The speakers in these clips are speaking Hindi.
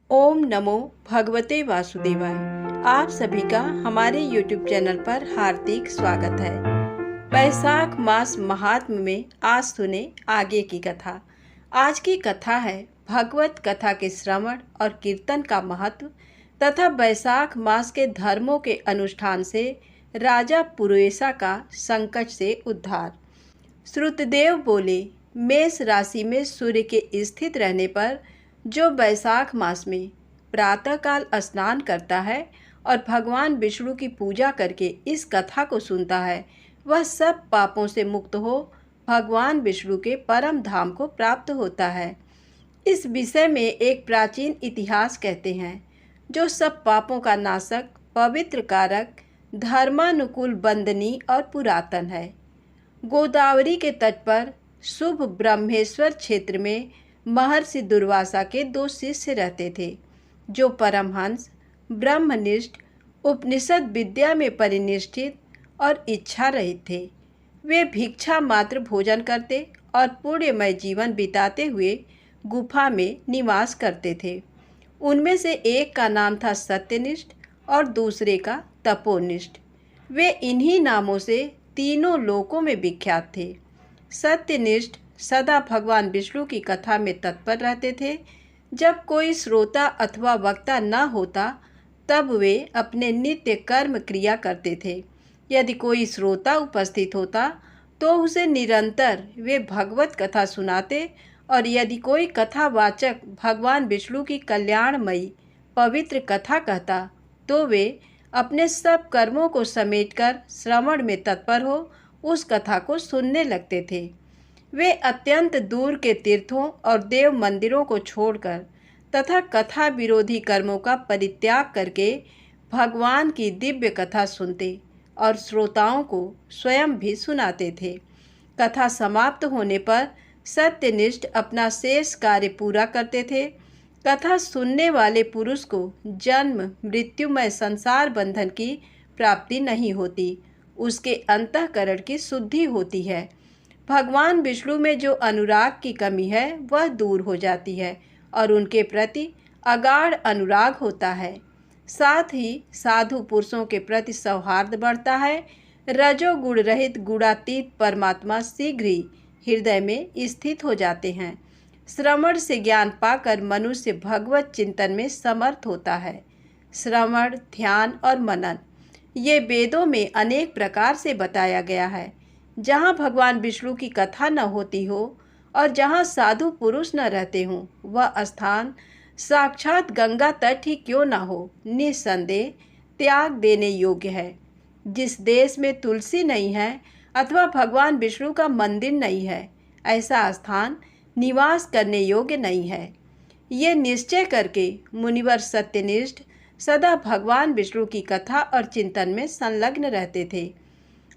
ओम नमो भगवते वासुदेवाय। आप सभी का हमारे YouTube चैनल पर हार्दिक स्वागत है। वैशाख मास महात्म्य में आज सुने आगे की कथा। आज की कथा है भगवत कथा के श्रवण और कीर्तन का महत्व तथा वैशाख मास के धर्मों के अनुष्ठान से राजा पुरोएसा का संकट से उद्धार। श्रुतदेव बोले, मेष राशि में सूर्य के स्थित रहने पर जो वैशाख मास में प्रातःकाल स्नान करता है और भगवान विष्णु की पूजा करके इस कथा को सुनता है, वह सब पापों से मुक्त हो भगवान विष्णु के परम धाम को प्राप्त होता है। इस विषय में एक प्राचीन इतिहास कहते हैं, जो सब पापों का नाशक, पवित्र कारक, धर्मानुकूल, वंदनीय और पुरातन है। गोदावरी के तट पर शुभ ब्रह्मेश्वर क्षेत्र में महर्षि दुर्वासा के 2 शिष्य रहते थे, जो परमहंस, ब्रह्मनिष्ठ, उपनिषद विद्या में परिनिष्ठित और इच्छा रहित थे। वे भिक्षा मात्र भोजन करते और पुण्यमय जीवन बिताते हुए गुफा में निवास करते थे। उनमें से एक का नाम था सत्यनिष्ठ और दूसरे का तपोनिष्ठ। वे इन्हीं नामों से तीनों लोकों में विख्यात थे। सत्यनिष्ठ सदा भगवान विष्णु की कथा में तत्पर रहते थे। जब कोई श्रोता अथवा वक्ता न होता तब वे अपने नित्य कर्म क्रिया करते थे। यदि कोई श्रोता उपस्थित होता तो उसे निरंतर वे भगवत कथा सुनाते, और यदि कोई कथावाचक भगवान विष्णु की कल्याणमयी पवित्र कथा कहता तो वे अपने सब कर्मों को समेटकर श्रवण में तत्पर हो उस कथा को सुनने लगते थे। वे अत्यंत दूर के तीर्थों और देव मंदिरों को छोड़कर तथा कथा विरोधी कर्मों का परित्याग करके भगवान की दिव्य कथा सुनते और श्रोताओं को स्वयं भी सुनाते थे। कथा समाप्त होने पर सत्यनिष्ठ अपना शेष कार्य पूरा करते थे। कथा सुनने वाले पुरुष को जन्म मृत्युमय संसार बंधन की प्राप्ति नहीं होती, उसके अंतःकरण की शुद्धि होती है। भगवान विष्णु में जो अनुराग की कमी है वह दूर हो जाती है और उनके प्रति अगाढ़ अनुराग होता है। साथ ही साधु पुरुषों के प्रति सौहार्द बढ़ता है। रजोगुण रहित गुणातीत परमात्मा शीघ्र ही हृदय में स्थित हो जाते हैं। श्रवण से ज्ञान पाकर मनुष्य भगवत चिंतन में समर्थ होता है। श्रवण, ध्यान और मनन ये वेदों में अनेक प्रकार से बताया गया है। जहाँ भगवान विष्णु की कथा न होती हो और जहाँ साधु पुरुष न रहते हों, वह स्थान साक्षात गंगा तट ही क्यों न हो, निस्संदेह त्याग देने योग्य है। जिस देश में तुलसी नहीं है अथवा भगवान विष्णु का मंदिर नहीं है, ऐसा स्थान निवास करने योग्य नहीं है। ये निश्चय करके मुनिवर सत्यनिष्ठ सदा भगवान विष्णु की कथा और चिंतन में संलग्न रहते थे।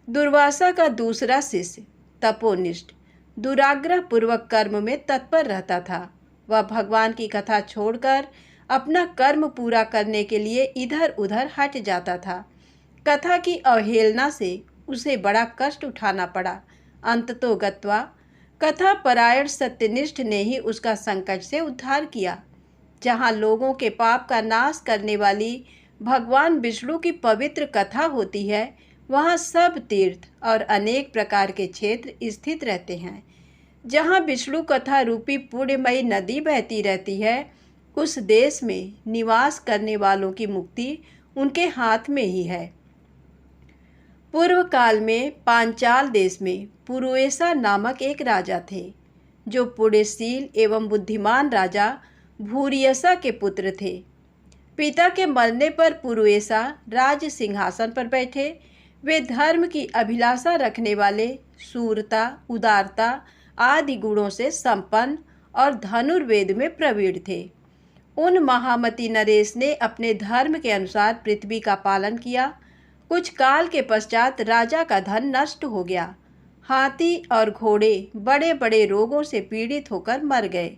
दुर्वासा का दूसरा शिष्य तपोनिष्ठ दुराग्रह पूर्वक कर्म में तत्पर रहता था। वह भगवान की कथा छोड़कर अपना कर्म पूरा करने के लिए इधर उधर हट जाता था। कथा की अवहेलना से उसे बड़ा कष्ट उठाना पड़ा। अंततोगत्वा कथा परायण सत्यनिष्ठ ने ही उसका संकट से उद्धार किया। जहाँ लोगों के पाप का नाश करने वाली भगवान विष्णु की पवित्र कथा होती है, वहाँ सब तीर्थ और अनेक प्रकार के क्षेत्र स्थित रहते हैं। जहाँ विष्णु कथा रूपी पुण्यमयी नदी बहती रहती है, उस देश में निवास करने वालों की मुक्ति उनके हाथ में ही है। पूर्व काल में पांचाल देश में पुरोएसा नामक एक राजा थे, जो पुण्यशील एवं बुद्धिमान राजा भूरियसा के पुत्र थे। पिता के मरने पर पुरोएसा राज सिंहासन पर बैठे। वे धर्म की अभिलाषा रखने वाले, शूरता, उदारता आदि गुणों से संपन्न और धनुर्वेद में प्रवीण थे। उन महामती नरेश ने अपने धर्म के अनुसार पृथ्वी का पालन किया। कुछ काल के पश्चात राजा का धन नष्ट हो गया। हाथी और घोड़े बड़े बड़े रोगों से पीड़ित होकर मर गए।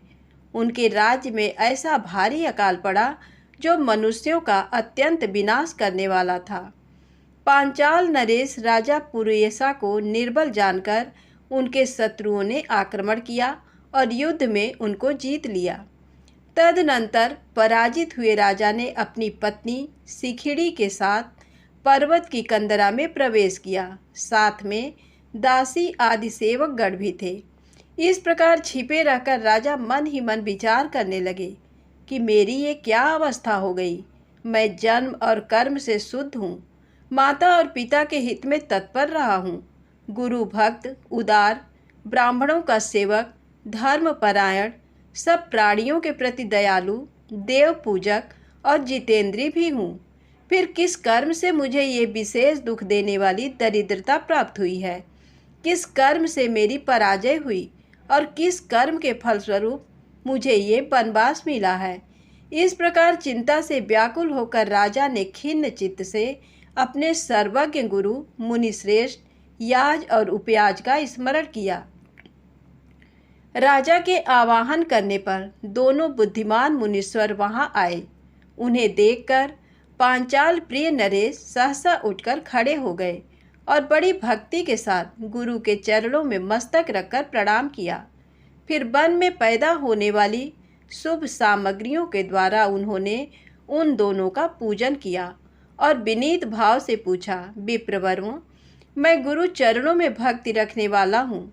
उनके राज्य में ऐसा भारी अकाल पड़ा जो मनुष्यों का अत्यंत विनाश करने वाला था। पांचाल नरेश राजा पुरोएसा को निर्बल जानकर उनके शत्रुओं ने आक्रमण किया और युद्ध में उनको जीत लिया। तदनंतर पराजित हुए राजा ने अपनी पत्नी सिखिड़ी के साथ पर्वत की कंदरा में प्रवेश किया। साथ में दासी आदि सेवकगण भी थे। इस प्रकार छिपे रहकर राजा मन ही मन विचार करने लगे कि मेरी ये क्या अवस्था हो गई। मैं जन्म और कर्म से शुद्ध हूँ, माता और पिता के हित में तत्पर रहा हूँ, गुरु भक्त, उदार, ब्राह्मणों का सेवक, धर्मपरायण, सब प्राणियों के प्रति दयालु, देव पूजक और जितेंद्रीय भी हूँ। फिर किस कर्म से मुझे ये विशेष दुख देने वाली दरिद्रता प्राप्त हुई है? किस कर्म से मेरी पराजय हुई और किस कर्म के फलस्वरूप मुझे ये वनवास मिला है? इस प्रकार चिंता से व्याकुल होकर राजा ने खिन्न चित्त से अपने सर्वज्ञ गुरु मुनिश्रेष्ठ याज और उपयाज का स्मरण किया। राजा के आवाहन करने पर दोनों बुद्धिमान मुनीश्वर वहां आए। उन्हें देखकर पांचाल प्रिय नरेश सहसा उठकर खड़े हो गए और बड़ी भक्ति के साथ गुरु के चरणों में मस्तक रखकर प्रणाम किया। फिर वन में पैदा होने वाली शुभ सामग्रियों के द्वारा उन्होंने उन दोनों का पूजन किया और विनीत भाव से पूछा, विप्रवरों, मैं गुरु चरणों में भक्ति रखने वाला हूँ।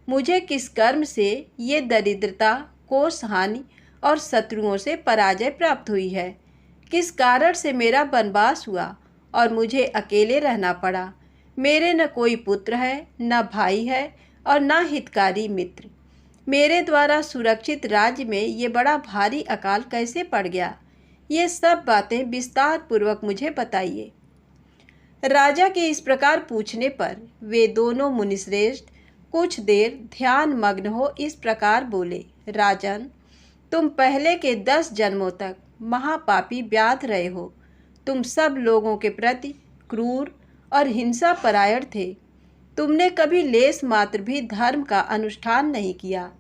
मुझे किस कर्म से ये दरिद्रता, कोष हानि और शत्रुओं से पराजय प्राप्त हुई है? किस कारण से मेरा वनवास हुआ और मुझे अकेले रहना पड़ा? मेरे न कोई पुत्र है, न भाई है और न हितकारी मित्र। मेरे द्वारा सुरक्षित राज्य में ये बड़ा भारी अकाल कैसे पड़ गया? ये सब बातें विस्तार पूर्वक मुझे बताइए। राजा के इस प्रकार पूछने पर वे दोनों मुनिश्रेष्ठ कुछ देर ध्यान मग्न हो इस प्रकार बोले, राजन, तुम पहले के 10 जन्मों तक महापापी व्याध रहे हो। तुम सब लोगों के प्रति क्रूर और हिंसा परायण थे। तुमने कभी लेस मात्र भी धर्म का अनुष्ठान नहीं किया।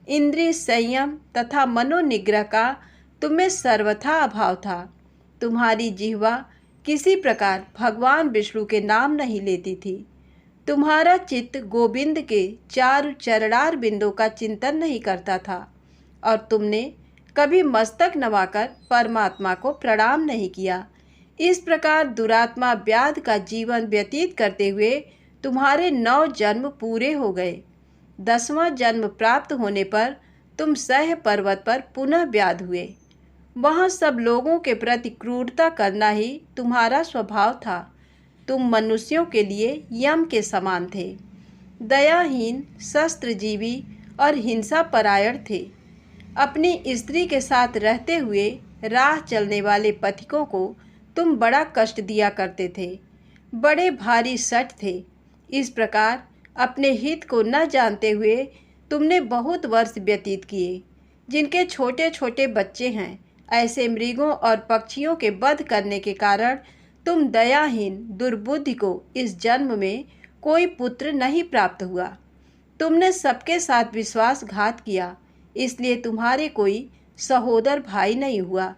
इंद्रिय संयम तथा मनोनिग्रह का तुम्हें सर्वथा अभाव था। तुम्हारी जिह्वा किसी प्रकार भगवान विष्णु के नाम नहीं लेती थी। तुम्हारा चित्त गोविंद के 4 चरणार बिंदों का चिंतन नहीं करता था और तुमने कभी मस्तक नवाकर परमात्मा को प्रणाम नहीं किया। इस प्रकार दुरात्मा व्याध का जीवन व्यतीत करते हुए तुम्हारे 9 जन्म पूरे हो गए। 10वां जन्म प्राप्त होने पर तुम सह पर्वत पर पुनः व्याध हुए। वहाँ सब लोगों के प्रति क्रूरता करना ही तुम्हारा स्वभाव था। तुम मनुष्यों के लिए यम के समान थे, दयाहीन, शस्त्रजीवी और हिंसा परायण थे। अपनी स्त्री के साथ रहते हुए राह चलने वाले पथिकों को तुम बड़ा कष्ट दिया करते थे, बड़े भारी सठ थे। इस प्रकार अपने हित को न जानते हुए तुमने बहुत वर्ष व्यतीत किए। जिनके छोटे छोटे बच्चे हैं, ऐसे मृगों और पक्षियों के वध करने के कारण तुम दयाहीन दुर्बुद्धि को इस जन्म में कोई पुत्र नहीं प्राप्त हुआ। तुमने सबके साथ विश्वासघात किया, इसलिए तुम्हारे कोई सहोदर भाई नहीं हुआ।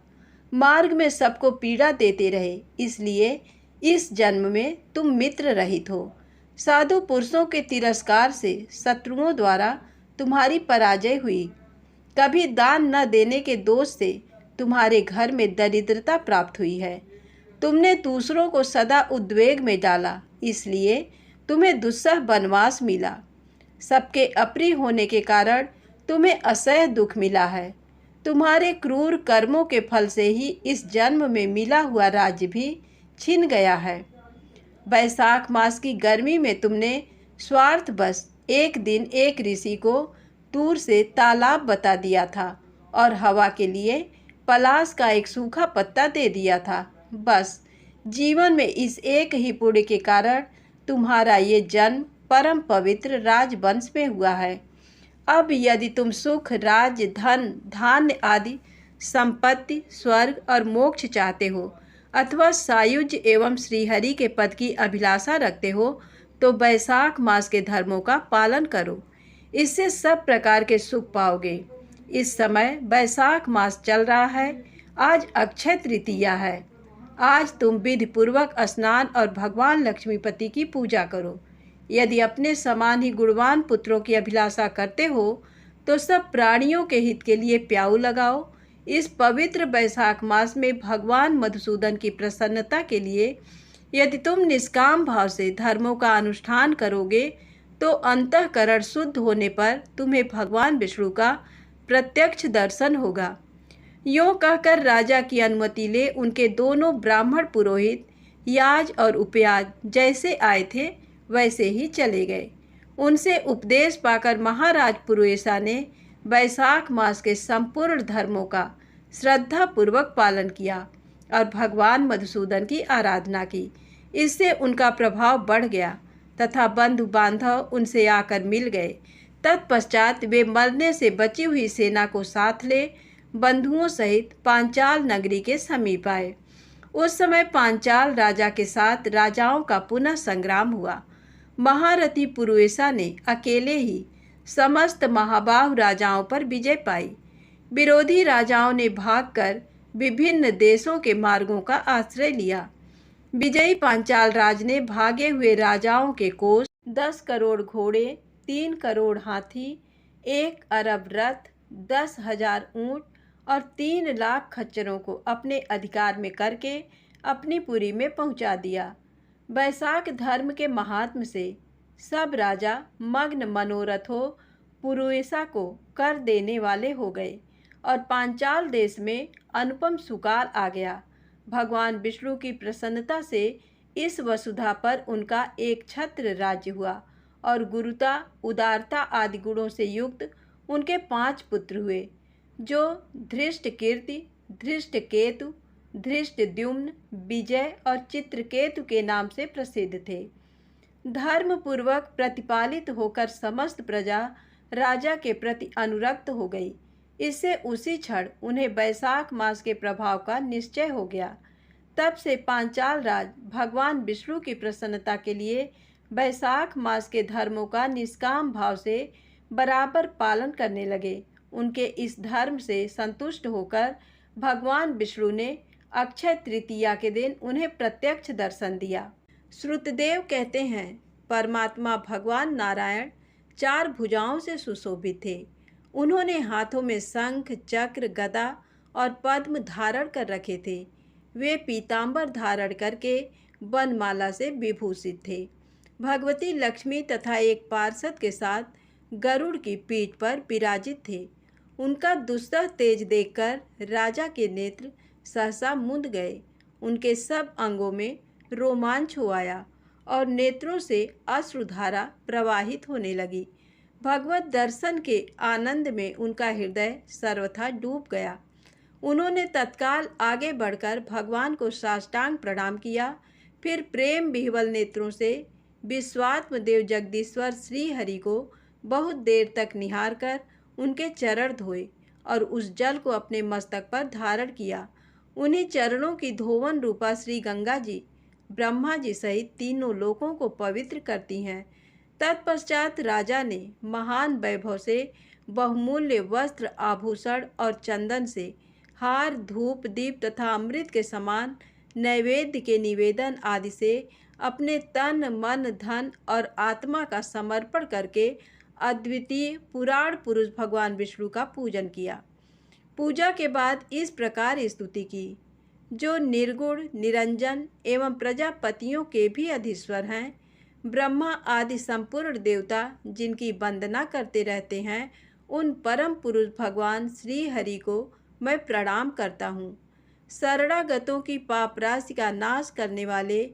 मार्ग में सबको पीड़ा देते रहे, इसलिए इस जन्म में तुम मित्र रहित हो। साधु पुरुषों के तिरस्कार से शत्रुओं द्वारा तुम्हारी पराजय हुई। कभी दान न देने के दोष से तुम्हारे घर में दरिद्रता प्राप्त हुई है। तुमने दूसरों को सदा उद्वेग में डाला, इसलिए तुम्हें दुस्सह वनवास मिला। सबके अप्रिय होने के कारण तुम्हें असह्य दुख मिला है। तुम्हारे क्रूर कर्मों के फल से ही इस जन्म में मिला हुआ राज्य भी छिन गया है। वैशाख मास की गर्मी में तुमने स्वार्थवश एक दिन एक ऋषि को दूर से तालाब बता दिया था और हवा के लिए पलाश का एक सूखा पत्ता दे दिया था। बस जीवन में इस एक ही पुण्य के कारण तुम्हारा ये जन्म परम पवित्र राजवंश में हुआ है। अब यदि तुम सुख, राज्य, धन, धान्य आदि संपत्ति, स्वर्ग और मोक्ष चाहते हो अथवा सायुज्य एवं श्रीहरि के पद की अभिलाषा रखते हो तो वैशाख मास के धर्मों का पालन करो। इससे सब प्रकार के सुख पाओगे। इस समय वैशाख मास चल रहा है। आज अक्षय तृतीया है। आज तुम विधि पूर्वक स्नान और भगवान लक्ष्मीपति की पूजा करो। यदि अपने समान ही गुणवान पुत्रों की अभिलाषा करते हो तो सब प्राणियों के हित के लिए प्याऊ लगाओ। इस पवित्र वैशाख मास में भगवान मधुसूदन की प्रसन्नता के लिए यदि तुम निष्काम भाव से धर्मों का अनुष्ठान करोगे तो अंतःकरण शुद्ध होने पर तुम्हें भगवान विष्णु का प्रत्यक्ष दर्शन होगा। यों कहकर राजा की अनुमति ले उनके दोनों ब्राह्मण पुरोहित याज और उपयाज जैसे आए थे वैसे ही चले गए। उनसे उपदेश पाकर महाराज पुरोहिसा ने वैशाख मास के संपूर्ण धर्मों का श्रद्धापूर्वक पालन किया और भगवान मधुसूदन की आराधना की। इससे उनका प्रभाव बढ़ गया तथा बंधु बांधव उनसे आकर मिल गए। तत्पश्चात वे मरने से बची हुई सेना को साथ ले बंधुओं सहित पांचाल नगरी के समीप आए। उस समय पांचाल राजा के साथ राजाओं का पुनः संग्राम हुआ। महारथी पुरोहिसा ने अकेले ही समस्त महाबाहु राजाओं पर विजय पाई। विरोधी राजाओं ने भागकर विभिन्न देशों के मार्गों का आश्रय लिया। विजयी पांचाल राज ने भागे हुए राजाओं के कोष 10 करोड़ घोड़े, 3 करोड़ हाथी, 1 अरब रथ, 10,000 ऊंट और 3 लाख खच्चरों को अपने अधिकार में करके अपनी पुरी में पहुंचा दिया। वैशाख धर्म के महात्म से सब राजा मग्न मनोरथों पुरोहिसा को कर देने वाले हो गए और पांचाल देश में अनुपम सुकाल आ गया। भगवान विष्णु की प्रसन्नता से इस वसुधा पर उनका एक छत्र राज्य हुआ और गुरुता, उदारता आदि गुणों से युक्त उनके 5 पुत्र हुए, जो धृष्टकीर्ति, धृष्टकेतु, धृष्टद्युम्न, विजय और चित्रकेतु के नाम से प्रसिद्ध थे। धर्मपूर्वक प्रतिपालित होकर समस्त प्रजा राजा के प्रति अनुरक्त हो गई। इससे उसी क्षण उन्हें वैशाख मास के प्रभाव का निश्चय हो गया। तब से पांचाल राज भगवान विष्णु की प्रसन्नता के लिए वैशाख मास के धर्मों का निष्काम भाव से बराबर पालन करने लगे। उनके इस धर्म से संतुष्ट होकर भगवान विष्णु ने अक्षय तृतीया के दिन उन्हें प्रत्यक्ष दर्शन दिया। श्रुतदेव कहते हैं, परमात्मा भगवान नारायण 4 भुजाओं से सुशोभित थे। उन्होंने हाथों में शंख, चक्र, गदा और पद्म धारण कर रखे थे। वे पीतांबर धारण करके वनमाला से विभूषित थे। भगवती लक्ष्मी तथा एक पार्षद के साथ गरुड़ की पीठ पर विराजित थे। उनका दुस्सह तेज देखकर राजा के नेत्र सहसा मुंद गए। उनके सब अंगों में रोमांच हो आया और नेत्रों से अश्रुधारा प्रवाहित होने लगी। भगवत दर्शन के आनंद में उनका हृदय सर्वथा डूब गया। उन्होंने तत्काल आगे बढ़कर भगवान को साष्टांग प्रणाम किया। फिर प्रेम विह्वल नेत्रों से विश्वात्म देव जगदीश्वर श्री हरि को बहुत देर तक निहार कर उनके चरण धोए और उस जल को अपने मस्तक पर धारण किया। उन्हीं चरणों की धोवन रूपा श्री गंगा जी ब्रह्मा जी सहित तीनों लोकों को पवित्र करती हैं। तत्पश्चात राजा ने महान वैभव से बहुमूल्य वस्त्र, आभूषण और चंदन से हार, धूप, दीप तथा अमृत के समान नैवेद्य के निवेदन आदि से अपने तन, मन, धन और आत्मा का समर्पण करके अद्वितीय पुराण पुरुष भगवान विष्णु का पूजन किया। पूजा के बाद इस प्रकार स्तुति की, जो निर्गुण, निरंजन एवं प्रजापतियों के भी अधीश्वर हैं, ब्रह्मा आदि संपूर्ण देवता जिनकी वंदना करते रहते हैं, उन परम पुरुष भगवान श्री हरि को मैं प्रणाम करता हूँ। शरणागतों की पाप राशि का नाश करने वाले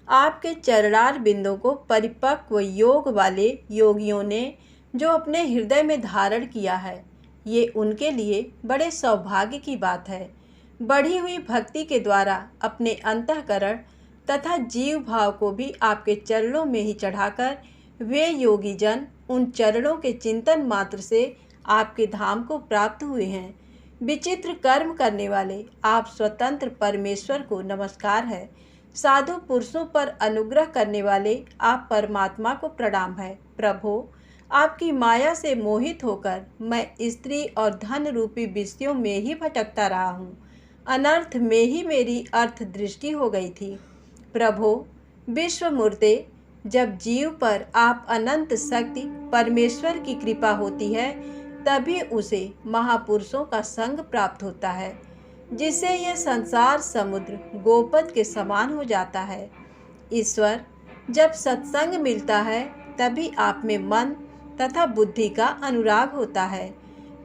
आपके चरणार बिंदों को परिपक्व योग वाले योगियों ने जो अपने हृदय में धारण किया है, ये उनके लिए बड़े सौभाग्य की बात है। बढ़ी हुई भक्ति के द्वारा अपने अंतःकरण तथा जीव भाव को भी आपके चरणों में ही चढ़ाकर वे योगी जन उन चरणों के चिंतन मात्र से आपके धाम को प्राप्त हुए हैं। विचित्र कर्म करने वाले आप स्वतंत्र परमेश्वर को नमस्कार है। साधु पुरुषों पर अनुग्रह करने वाले आप परमात्मा को प्रणाम है। प्रभो, आपकी माया से मोहित होकर मैं स्त्री और धन रूपी विषयों में ही भटकता रहा हूँ। अनर्थ में ही मेरी अर्थ दृष्टि हो गई थी। प्रभो, विश्वमूर्ते, जब जीव पर आप अनंत शक्ति परमेश्वर की कृपा होती है, तभी उसे महापुरुषों का संग प्राप्त होता है, जिससे यह संसार समुद्र गोपद के समान हो जाता है। ईश्वर, जब सत्संग मिलता है तभी आप में मन तथा बुद्धि का अनुराग होता है।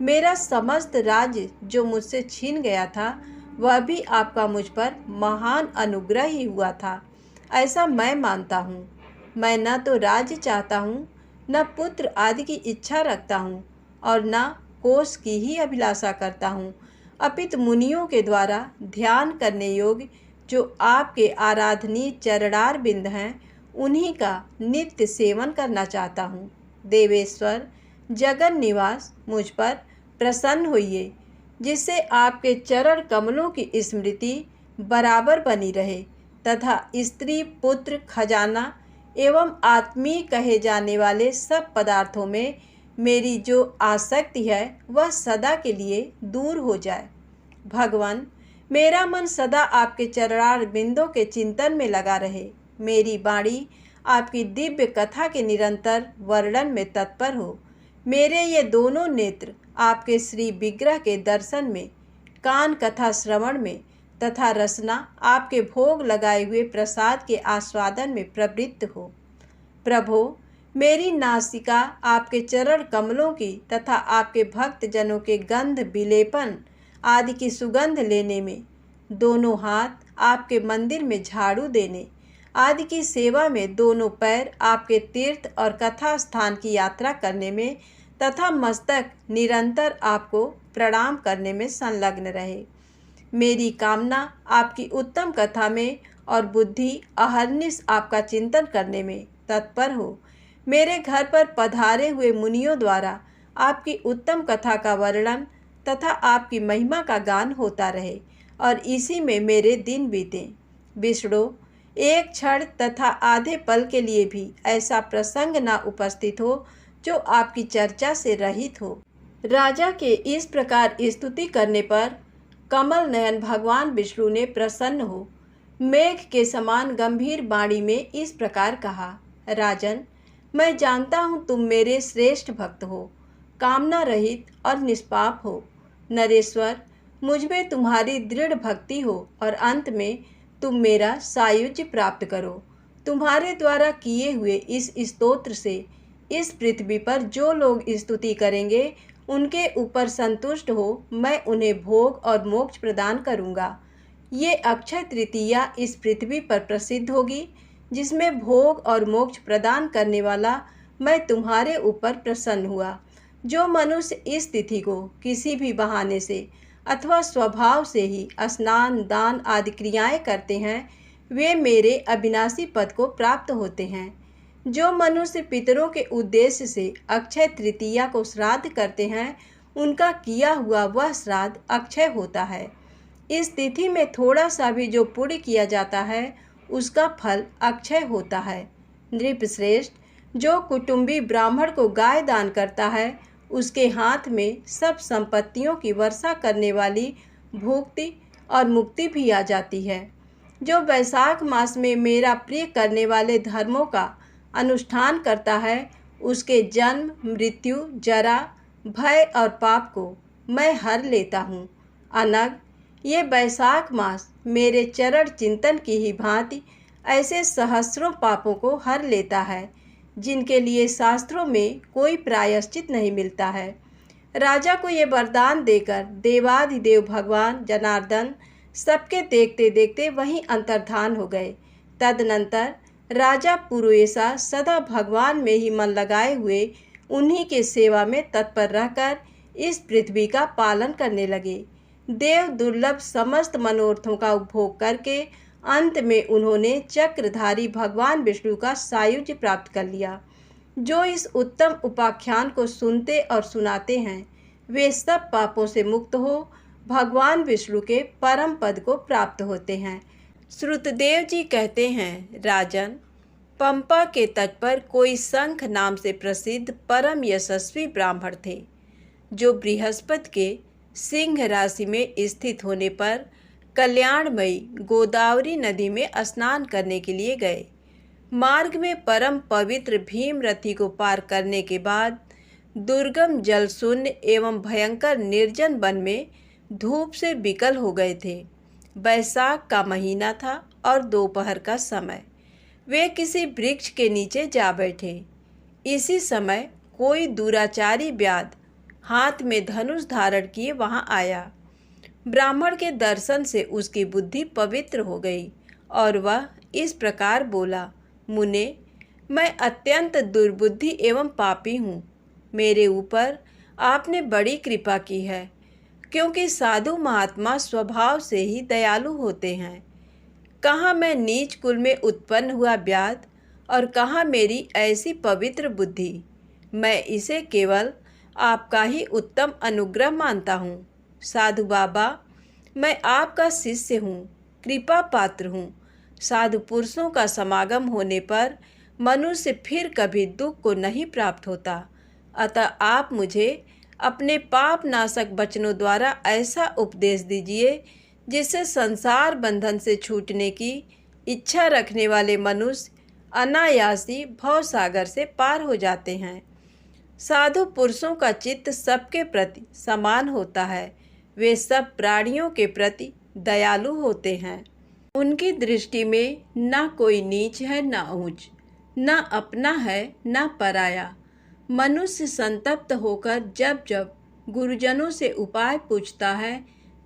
मेरा समस्त राज्य जो मुझसे छीन गया था, वह भी आपका मुझ पर महान अनुग्रह ही हुआ था, ऐसा मैं मानता हूँ। मैं न तो राज्य चाहता हूँ, न पुत्र आदि की इच्छा रखता हूँ और न कोष की ही अभिलाषा करता हूँ, अपितु मुनियों के द्वारा ध्यान करने योग्य जो आपके आराधनीय चरणार बिंद हैं, उन्हीं का नित्य सेवन करना चाहता हूँ। देवेश्वर, जगन निवास, मुझ पर प्रसन्न होइए, जिससे आपके चरण कमलों की स्मृति बराबर बनी रहे तथा स्त्री, पुत्र, खजाना एवं आत्मीय कहे जाने वाले सब पदार्थों में मेरी जो आसक्ति है वह सदा के लिए दूर हो जाए। भगवान, मेरा मन सदा आपके चरणार बिंदों के चिंतन में लगा रहे। मेरी वाणी आपकी दिव्य कथा के निरंतर वर्णन में तत्पर हो। मेरे ये दोनों नेत्र आपके श्री विग्रह के दर्शन में, कान कथा श्रवण में तथा रसना आपके भोग लगाए हुए प्रसाद के आस्वादन में प्रवृत्त हो। प्रभो, मेरी नासिका आपके चरण कमलों की तथा आपके भक्त जनों के गंध विलेपन आदि की सुगंध लेने में, दोनों हाथ आपके मंदिर में झाड़ू देने आदि की सेवा में, दोनों पैर आपके तीर्थ और कथा स्थान की यात्रा करने में तथा मस्तक निरंतर आपको प्रणाम करने में संलग्न रहे। मेरी कामना आपकी उत्तम कथा में और बुद्धि अहर्निश आपका चिंतन करने में तत्पर हो। मेरे घर पर पधारे हुए मुनियों द्वारा आपकी उत्तम कथा का वर्णन तथा आपकी महिमा का गान होता रहे और इसी में मेरे दिन बीते। विष्णु, एक क्षण तथा आधे पल के लिए भी ऐसा प्रसंग न उपस्थित हो जो आपकी चर्चा से रहित हो। राजा के इस प्रकार स्तुति करने पर कमल नयन भगवान विष्णु ने प्रसन्न हो मेघ के समान गंभीर वाणी में इस प्रकार कहा, राजन, मैं जानता हूँ तुम मेरे श्रेष्ठ भक्त हो, कामना रहित और निष्पाप हो। नरेश्वर, मुझ में तुम्हारी दृढ़ भक्ति हो और अंत में तुम मेरा सायुज्य प्राप्त करो। तुम्हारे द्वारा किए हुए इस स्तोत्र से इस पृथ्वी पर जो लोग स्तुति करेंगे, उनके ऊपर संतुष्ट हो मैं उन्हें भोग और मोक्ष प्रदान करूँगा। ये अक्षय तृतीया इस पृथ्वी पर प्रसिद्ध होगी, जिसमें भोग और मोक्ष प्रदान करने वाला मैं तुम्हारे ऊपर प्रसन्न हुआ। जो मनुष्य इस तिथि को किसी भी बहाने से अथवा स्वभाव से ही स्नान, दान आदि क्रियाएं करते हैं, वे मेरे अविनाशी पद को प्राप्त होते हैं। जो मनुष्य पितरों के उद्देश्य से अक्षय तृतीया को श्राद्ध करते हैं, उनका किया हुआ वह श्राद्ध अक्षय होता है। इस तिथि में थोड़ा सा भी जो पुण्य किया जाता है, उसका फल अक्षय होता है। नृपश्रेष्ठ, जो कुटुंबी ब्राह्मण को गाय दान करता है, उसके हाथ में सब संपत्तियों की वर्षा करने वाली भुक्ति और मुक्ति भी आ जाती है। जो वैशाख मास में मेरा प्रिय करने वाले धर्मों का अनुष्ठान करता है, उसके जन्म, मृत्यु, जरा, भय और पाप को मैं हर लेता हूँ। अनग, ये वैशाख मास मेरे चरण चिंतन की ही भांति ऐसे सहस्रों पापों को हर लेता है, जिनके लिए शास्त्रों में कोई प्रायश्चित नहीं मिलता है। राजा को ये वरदान देकर देवाधिदेव भगवान जनार्दन सबके देखते देखते वहीं अंतर्धान हो गए। तदनंतर राजा पुरोएसा सदा भगवान में ही मन लगाए हुए उन्हीं के सेवा में तत्पर रहकर इस पृथ्वी का पालन करने लगे। देव दुर्लभ समस्त मनोरथों का उपभोग करके अंत में उन्होंने चक्रधारी भगवान विष्णु का सायुज्य प्राप्त कर लिया। जो इस उत्तम उपाख्यान को सुनते और सुनाते हैं, वे सब पापों से मुक्त हो भगवान विष्णु के परम पद को प्राप्त होते हैं। श्रुतदेव जी कहते हैं, राजन, पंपा के तट पर कोई शंख नाम से प्रसिद्ध परम यशस्वी ब्राह्मण थे, जो बृहस्पति के सिंह राशि में स्थित होने पर कल्याणमयी गोदावरी नदी में स्नान करने के लिए गए। मार्ग में परम पवित्र भीमरथी को पार करने के बाद दुर्गम जलशून्य एवं भयंकर निर्जन वन में धूप से विकल हो गए थे। बैसाख का महीना था और दोपहर का समय। वे किसी वृक्ष के नीचे जा बैठे। इसी समय कोई दुराचारी व्याध हाथ में धनुष धारण किए वहां आया। ब्राह्मण के दर्शन से उसकी बुद्धि पवित्र हो गई और वह इस प्रकार बोला, मुने, मैं अत्यंत दुर्बुद्धि एवं पापी हूँ। मेरे ऊपर आपने बड़ी कृपा की है, क्योंकि साधु महात्मा स्वभाव से ही दयालु होते हैं। कहाँ मैं नीच कुल में उत्पन्न हुआ व्याध और कहाँ मेरी ऐसी पवित्र बुद्धि। मैं इसे केवल आपका ही उत्तम अनुग्रह मानता हूँ। साधु बाबा, मैं आपका शिष्य हूँ, कृपा पात्र हूँ। साधु पुरुषों का समागम होने पर मनुष्य फिर कभी दुख को नहीं प्राप्त होता। अतः आप मुझे अपने पाप नाशक वचनों द्वारा ऐसा उपदेश दीजिए जिससे संसार बंधन से छूटने की इच्छा रखने वाले मनुष्य अनायासी भव सागर से पार हो जाते हैं। साधु पुरुषों का चित्त सबके प्रति समान होता है। वे सब प्राणियों के प्रति दयालु होते हैं। उनकी दृष्टि में न कोई नीच है न ऊंच, न अपना है न पराया। मनुष्य संतप्त होकर जब जब गुरुजनों से उपाय पूछता है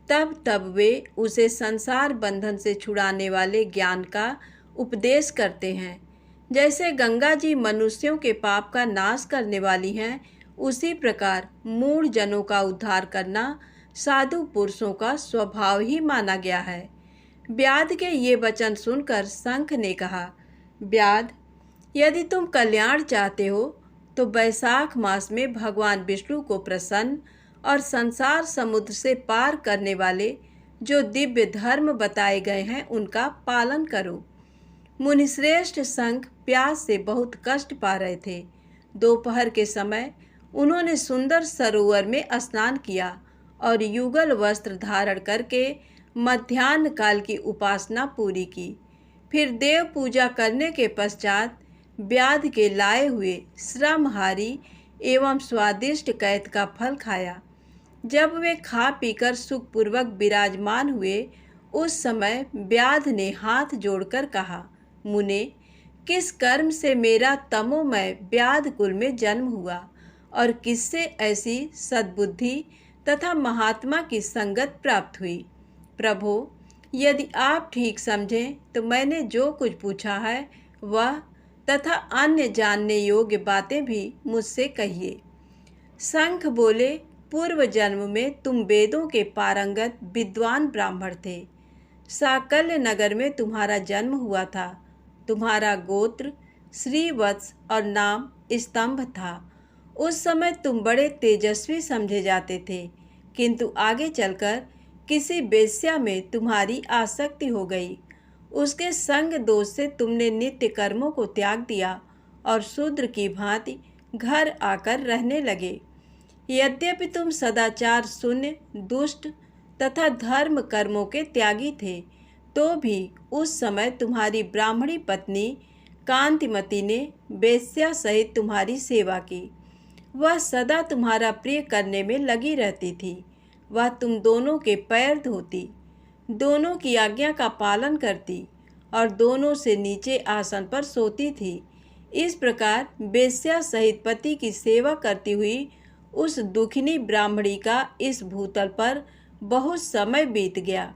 तब तब वे उसे संसार बंधन से छुड़ाने वाले ज्ञान का उपदेश करते हैं। जैसे गंगा जी मनुष्यों के पाप का नाश करने वाली हैं, उसी प्रकार मूढ़ जनों का उद्धार करना साधु पुरुषों का स्वभाव ही माना गया है। व्याध के ये वचन सुनकर शंख ने कहा, व्याध, यदि तुम कल्याण चाहते हो तो बैसाख मास में भगवान विष्णु को प्रसन्न और संसार समुद्र से पार करने वाले जो दिव्य धर्म बताए गए हैं उनका पालन करो। मुनिश्रेष्ठ शंख प्यास से बहुत कष्ट पा रहे थे। दोपहर के समय उन्होंने सुंदर सरोवर में स्नान किया और युगल वस्त्र धारण करके मध्याह्न काल की उपासना पूरी की। फिर देव पूजा करने के पश्चात व्याध के लाए हुए श्रमहारी एवं स्वादिष्ट कैत का फल खाया। जब वे खा पीकर सुखपूर्वक विराजमान हुए, उस समय व्याध ने हाथ जोड़कर कहा, मुने, किस कर्म से मेरा तमोमय व्याध कुल में जन्म हुआ और किससे ऐसी सद्बुद्धि तथा महात्मा की संगत प्राप्त हुई। प्रभो, यदि आप ठीक समझें तो मैंने जो कुछ पूछा है वह तथा अन्य जानने योग्य बातें भी मुझसे कहिए। शंख बोले, पूर्व जन्म में तुम वेदों के पारंगत विद्वान ब्राह्मण थे। साकल्य नगर में तुम्हारा जन्म हुआ था। तुम्हारा गोत्र श्रीवत्स और नाम स्तंभ था। उस समय तुम बड़े तेजस्वी समझे जाते थे, किंतु आगे चलकर किसी वेश्या में तुम्हारी आसक्ति हो गई। उसके संग दोष से तुमने नित्य कर्मों को त्याग दिया और शूद्र की भांति घर आकर रहने लगे। यद्यपि तुम सदाचार शून्य, दुष्ट तथा धर्म कर्मों के त्यागी थे, तो भी उस समय तुम्हारी ब्राह्मणी पत्नी कांतिमती ने वेश्या सहित तुम्हारी सेवा की। वह सदा तुम्हारा प्रिय करने में लगी रहती थी। वह तुम दोनों के पैर धोती, दोनों की आज्ञा का पालन करती और दोनों से नीचे आसन पर सोती थी। इस प्रकार वेश्या सहित पति की सेवा करती हुई उस दुखिनी ब्राह्मणी का इस भूतल पर बहुत समय बीत गया।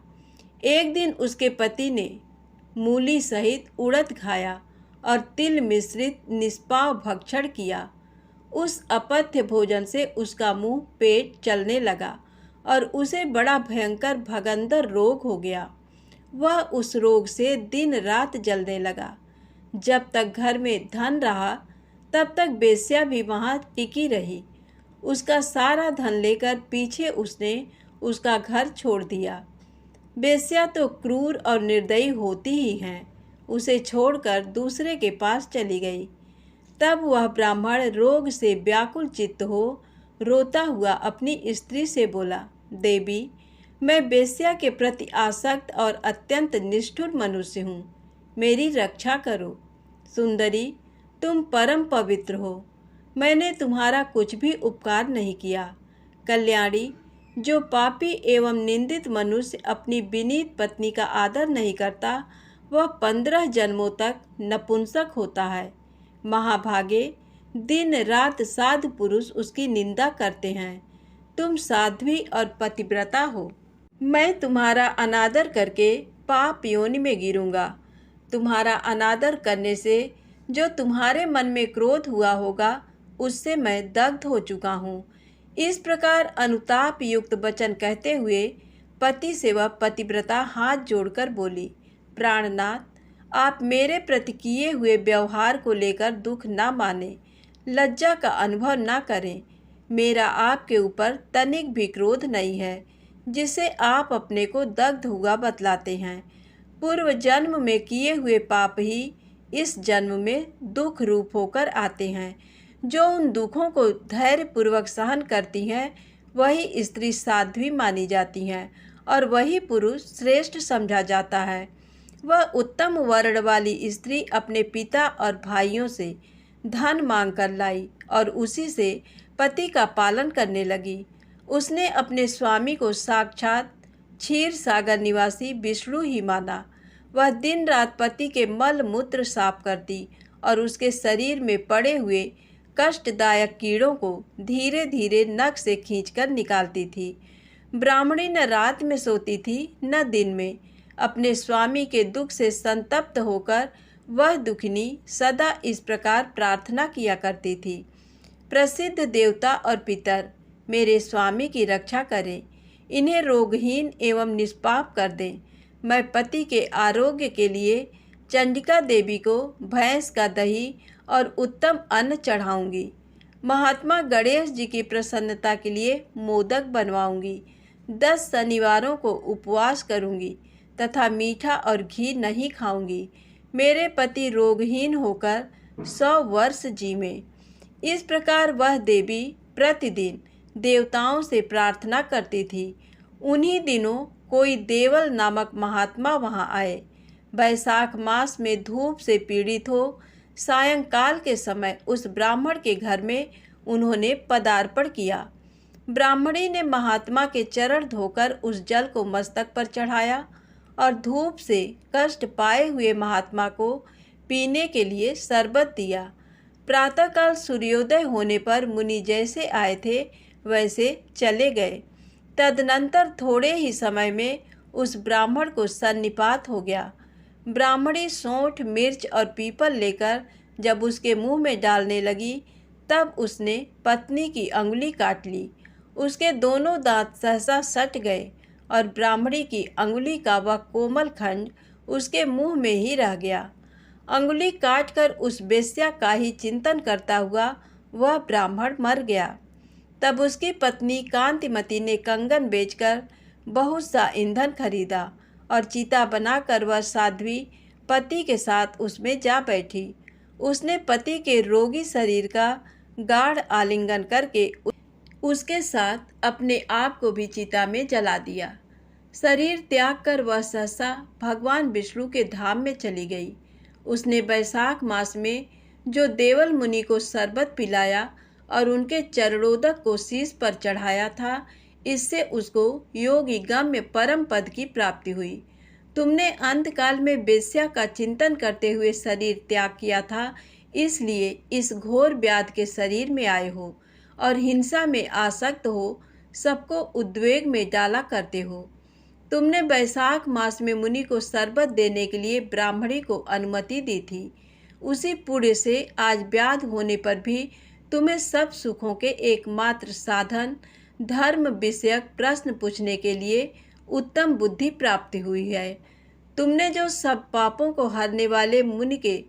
एक दिन उसके पति ने मूली सहित उड़द खाया और तिल मिश्रित निष्पाव भक्षण किया। उस अपथ्य भोजन से उसका मुंह पेट चलने लगा और उसे बड़ा भयंकर भगंदर रोग हो गया। वह उस रोग से दिन रात जलने लगा। जब तक घर में धन रहा तब तक वेश्या भी वहाँ टिकी रही। उसका सारा धन लेकर पीछे उसने उसका घर छोड़ दिया। वेश्या तो क्रूर और निर्दयी होती ही हैं। उसे छोड़कर दूसरे के पास चली गई। तब वह ब्राह्मण रोग से व्याकुल चित्त हो रोता हुआ अपनी स्त्री से बोला, देवी, मैं वेश्या के प्रति आसक्त और अत्यंत निष्ठुर मनुष्य हूँ, मेरी रक्षा करो। सुंदरी, तुम परम पवित्र हो, मैंने तुम्हारा कुछ भी उपकार नहीं किया। कल्याणी, जो पापी एवं निंदित मनुष्य अपनी विनीत पत्नी का आदर नहीं करता, वह 15 जन्मों तक नपुंसक होता है। महाभागे, दिन रात साधु पुरुष उसकी निंदा करते हैं। तुम साध्वी और पतिव्रता हो। मैं तुम्हारा अनादर करके पाप योनि में गिरूंगा। तुम्हारा अनादर करने से जो तुम्हारे मन में क्रोध हुआ होगा, उससे मैं दग्ध हो चुका हूँ। इस प्रकार अनुताप युक्त वचन कहते हुए पति से वह पतिव्रता हाथ जोड़कर बोली, प्राणनाथ, आप मेरे प्रति किए हुए व्यवहार को लेकर दुख न माने, लज्जा का अनुभव न करें। मेरा आपके ऊपर तनिक भी क्रोध नहीं है, जिसे आप अपने को दग्ध हुआ बतलाते हैं। पूर्व जन्म में किए हुए पाप ही इस जन्म में दुख रूप होकर आते हैं। जो उन दुखों को धैर्यपूर्वक सहन करती हैं, वही स्त्री साध्वी मानी जाती हैं और वही पुरुष श्रेष्ठ समझा जाता है। वह उत्तम वर्ण वाली स्त्री अपने पिता और भाइयों से धन मांग कर लाई और उसी से पति का पालन करने लगी। उसने अपने स्वामी को साक्षात क्षीर सागर निवासी विष्णु ही माना। वह दिन रात पति के मल मूत्र साफ करती और उसके शरीर में पड़े हुए कष्टदायक कीड़ों को धीरे धीरे नख से खींचकर निकालती थी। ब्राह्मणी न रात में सोती थी न दिन में। अपने स्वामी के दुख से संतप्त होकर वह दुखिनी सदा इस प्रकार प्रार्थना किया करती थी, प्रसिद्ध देवता और पितर मेरे स्वामी की रक्षा करें, इन्हें रोगहीन एवं निष्पाप कर दें। मैं पति के आरोग्य के लिए चंडिका देवी को भैंस का दही और उत्तम अन्न चढ़ाऊंगी। महात्मा गणेश जी की प्रसन्नता के लिए मोदक बनवाऊंगी। 10 शनिवारों को उपवास करूंगी तथा मीठा और घी नहीं खाऊंगी। मेरे पति रोगहीन होकर 100 वर्ष जीवें। इस प्रकार वह देवी प्रतिदिन देवताओं से प्रार्थना करती थी। उन्हीं दिनों कोई देवल नामक महात्मा वहां आए। वैशाख मास में धूप से पीड़ित हो सायंकाल के समय उस ब्राह्मण के घर में उन्होंने पदार्पण किया। ब्राह्मणी ने महात्मा के चरण धोकर उस जल को मस्तक पर चढ़ाया और धूप से कष्ट पाए हुए महात्मा को पीने के लिए शरबत दिया। प्रातःकाल सूर्योदय होने पर मुनि जैसे आए थे वैसे चले गए। तदनंतर थोड़े ही समय में उस ब्राह्मण को सन्निपात हो गया। ब्राह्मणी सौंठ, मिर्च और पीपल लेकर जब उसके मुंह में डालने लगी, तब उसने पत्नी की अंगुली काट ली। उसके दोनों दांत सहसा सट गए और ब्राह्मणी की अंगुली का वह कोमल खंड उसके मुंह में ही रह गया। अंगुली काटकर उस वेश्या का ही चिंतन करता हुआ वह ब्राह्मण मर गया। तब उसकी पत्नी कांतिमती ने कंगन बेचकर बहुत सा ईंधन खरीदा और चिता बनाकर वह साध्वी पति के साथ उसमें जा बैठी। उसने पति के रोगी शरीर का गाढ़ आलिंगन करके उसके साथ अपने आप को भी चिता में जला दिया। शरीर त्याग कर वह सहसा भगवान विष्णु के धाम में चली गई। उसने वैशाख मास में जो देवल मुनि को शरबत पिलाया और उनके चरणोदक को शीश पर चढ़ाया था, इससे उसको योगी गम्य परम पद की प्राप्ति हुई। तुमने अंतकाल में वेश्या का चिंतन करते हुए शरीर त्याग किया था, इसलिए इस घोर व्याध के शरीर में आए हो और हिंसा में आसक्त हो सबको उद्वेग में डाला करते हो। तुमने वैशाख मास में मुनि को शरबत देने के लिए ब्राह्मणी को अनुमति दी थी। उसी पुण्य से आज व्याध होने पर भी तुम्हें सब सुखों के एकमात्र साधन धर्म विषयक प्रश्न पूछने के लिए उत्तम बुद्धि प्राप्ति हुई है। तुमने जो सब पापों को हरने वाले मुनि के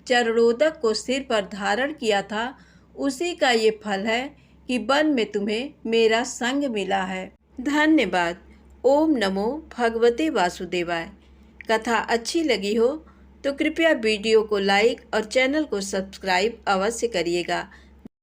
चरणोदक को सिर पर धारण किया था, उसी का ये फल है कि वन में तुम्हें मेरा संग मिला है। धन्यवाद। ओम नमो भगवते वासुदेवाय। कथा अच्छी लगी हो तो कृपया वीडियो को लाइक और चैनल को सब्सक्राइब अवश्य करिएगा।